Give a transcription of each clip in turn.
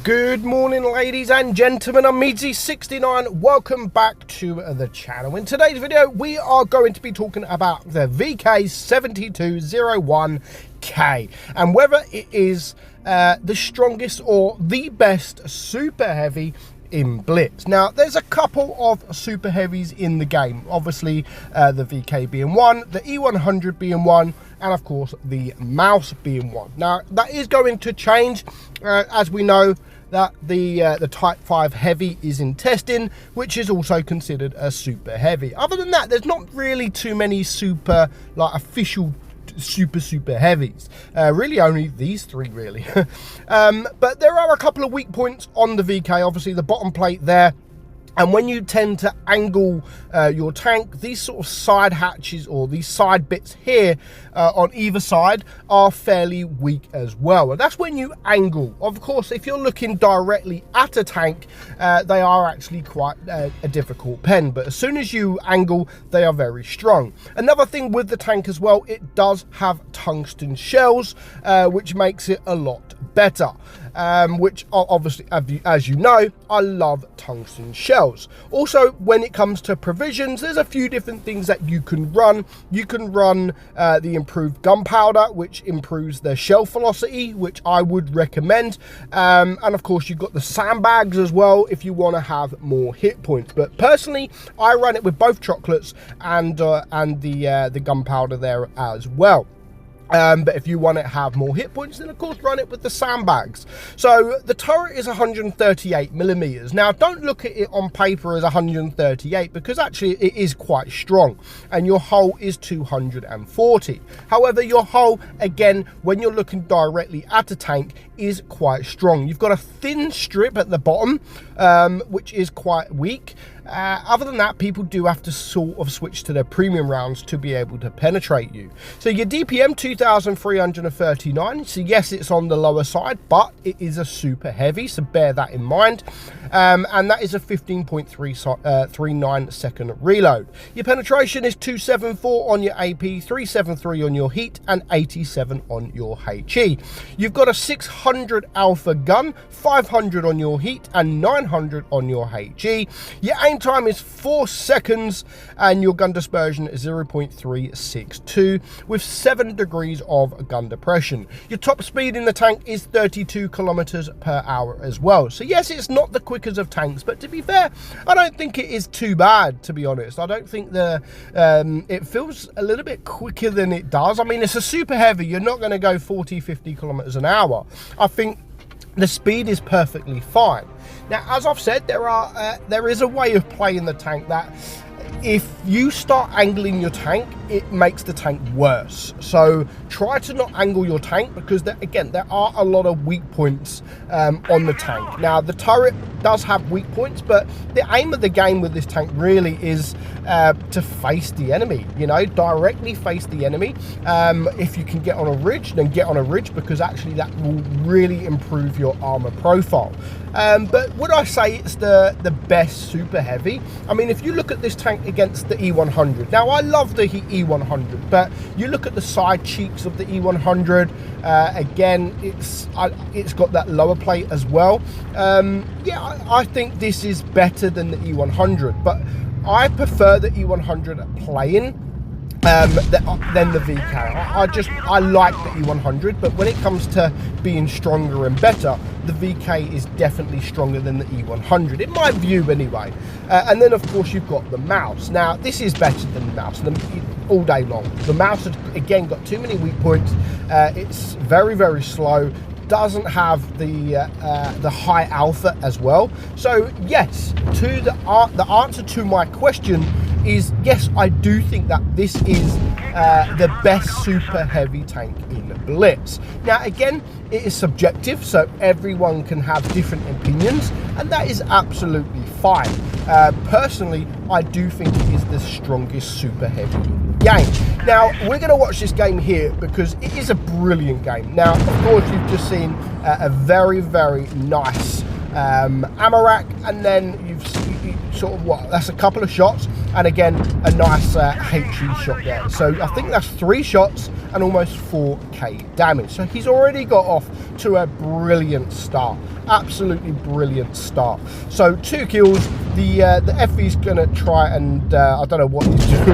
Good morning, ladies and gentlemen. I'm meadsyreplays. Welcome back to the channel. In today's video, we are going to be talking about the VK7201K and whether it is the strongest or the best super heavy in Blitz. Now, there's a couple of super heavies in the game. Obviously, the VK being one, the E100 being one, and of course the mouse being one. Now, that is going to change as we know that the Type 5 Heavy is in testing, which is also considered a super heavy. Other than that, there's not really too many super, like, official super heavies. Really only these three, really. But there are a couple of weak points on the VK. Obviously, the bottom plate there. And when you tend to angle your tank, these sort of side hatches or these side bits here on either side are fairly weak as well. And that's when you angle. Of course, if you're looking directly at a tank, they are actually quite a difficult pen. But as soon as you angle, they are very strong. Another thing with the tank as well, it does have tungsten shells, which makes it a lot better. Which obviously, as you know, I love tungsten shells. Also, when it comes to provisions, there's a few different things that you can run. You can run the improved gunpowder, which improves the shell velocity, which I would recommend. And of course, you've got the sandbags as well if you want to have more hit points. But personally, I run it with both chocolates and the gunpowder there as well. But if you want to have more hit points, then of course run it with the sandbags. So the turret is 138 millimeters. Now, don't look at it on paper as 138 because actually it is quite strong, and your hull is 240. However, your hull, again, when you're looking directly at a tank, is quite strong. You've got a thin strip at the bottom, which is quite weak. Other than that, people do have to sort of switch to their premium rounds to be able to penetrate you. So your DPM 2,339. So yes, it's on the lower side, but it is a super heavy, so bear that in mind. And that is a 15.39 second reload. Your penetration is 274 on your AP, 373 on your heat, and 87 on your HE. You've got a 600 alpha gun, 500 on your heat, and 900 on your HE. Your aim time is 4 seconds, and your gun dispersion is 0.362 with 7 degrees of gun depression. Your top speed in the tank is 32 kilometers per hour as well. So yes, it's not the quickest of tanks, but to be fair, I don't think it is too bad, to be honest. I don't think it feels a little bit quicker than it does. I mean, it's a super heavy. You're not going to go 40-50 kilometers an hour. I think the speed is perfectly fine. Now, as I've said, there is a way of playing the tank that if you start angling your tank, it makes the tank worse. So try to not angle your tank because, again, there are a lot of weak points on the tank. Now, the turret does have weak points, but the aim of the game with this tank really is to face the enemy, you know, directly face the enemy. If you can get on a ridge, then get on a ridge because actually that will really improve your armor profile. But would I say it's the best super heavy? I mean, if you look at this tank against the E100, now I love the E100, but you look at the side cheeks of the E100, again, it's got that lower plate as well. Yeah, I think this is better than the E100, but I prefer the E100 playing than the VK. I like the E100, but when it comes to being stronger and better, the VK is definitely stronger than the E100, in my view anyway. And then of course you've got the mouse. Now this is better than the mouse all day long. The mouse has again got too many weak points. It's very slow. Doesn't have the high alpha as well. So yes, to the answer to my question is yes, I do think that this is the best super heavy tank in Blitz. Now again, it is subjective, so everyone can have different opinions, and that is absolutely fine. Personally, I do think it is the strongest super heavy game. Now, we're going to watch this game here because it is a brilliant game. Now, of course, you've just seen a very nice ammo rack, and then you've sort of that's a couple of shots, and again, a nice HE shot there. So I think that's 3 shots and almost 4k damage. So he's already got off to a brilliant start. Absolutely brilliant start. So 2 kills. The FV's gonna try and I don't know what he's doing, to be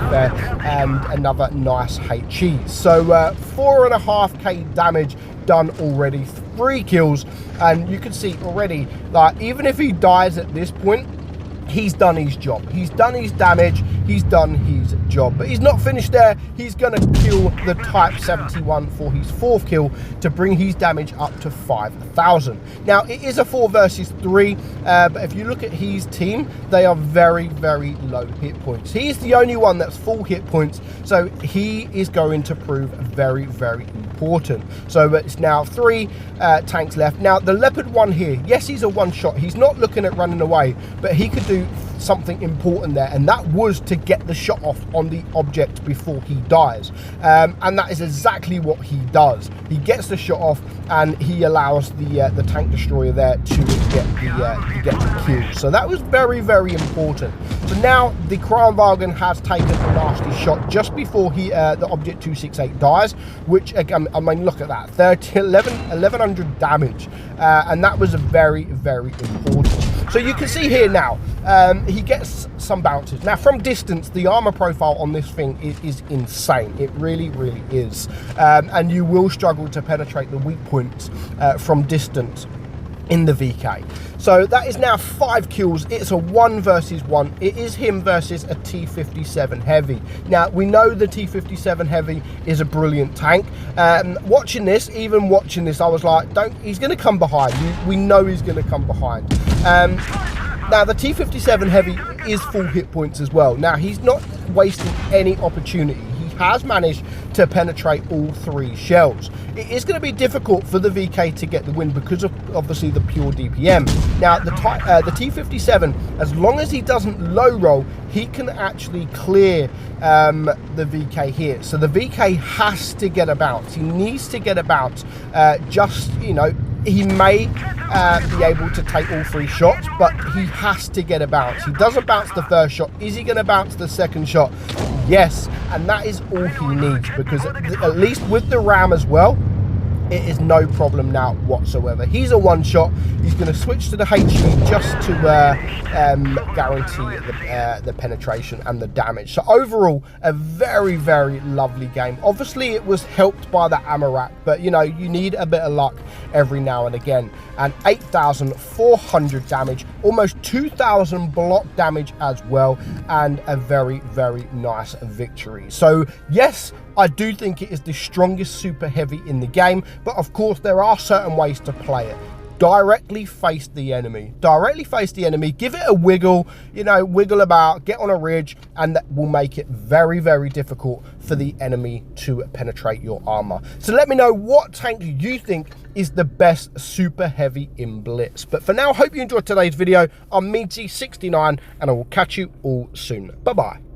fair, and another nice HE. So 4.5k damage done already, 3 kills, and you can see already, like, even if he dies at this point, he's done his job. He's done his damage, he's done his job. But he's not finished there. He's going to kill the Type 71 for his 4th kill to bring his damage up to 5,000. Now, it is a 4 versus 3, but if you look at his team, they are very, very low hit points. He's the only one that's full hit points, so he is going to prove very, very important. So it's now 3 tanks left. Now, the Leopard 1 here, yes, he's a one-shot. He's not looking at running away, but he could do something important there, and that was to get the shot off on the object before he dies, and that is exactly what he does. He gets the shot off and he allows the tank destroyer there to get the kill. So that was very, very important. So now the Kranvagn has taken a nasty shot just before the object 268 dies, which again, I mean, look at that, 1100 damage, and that was very, very important. So you can see here now, he gets some bounces. Now, from distance, the armor profile on this thing is insane. It really, really is. And you will struggle to penetrate the weak points from distance in the VK. So that is now 5 kills. It's a 1 versus 1. It is him versus a T57 Heavy. Now, we know the T57 Heavy is a brilliant tank. Watching this, even watching this, I was like, he's going to come behind. We know he's going to come behind. Now, the T57 Heavy is full hit points as well. Now, he's not wasting any opportunity. He has managed to penetrate all 3 shells. It is going to be difficult for the VK to get the win because of obviously the pure DPM. Now, the T57, as long as he doesn't low roll, he can actually clear the VK here. So the VK has to get a bounce. He needs to get a bounce. Just, you know, he may be able to take all 3 shots, but he has to get a bounce. He doesn't bounce the first shot. Is he going to bounce the second shot? Yes, and that is all he needs, because at least with the RAM as well, it is no problem now whatsoever. He's a one-shot. He's going to switch to the HE just to guarantee the penetration and the damage. So overall, a very, very lovely game. Obviously, it was helped by the ammo rack, but you know, you need a bit of luck every now and again. And 8,400 damage, almost 2,000 block damage as well, and a very, very nice victory. So yes, I do think it is the strongest super heavy in the game, but of course there are certain ways to play it. Directly face the enemy. Directly face the enemy, give it a wiggle, you know, wiggle about, get on a ridge, and that will make it very, very difficult for the enemy to penetrate your armor. So let me know what tank you think is the best super heavy in Blitz. But for now, I hope you enjoyed today's video. I'm meadsy69, and I will catch you all soon. Bye-bye.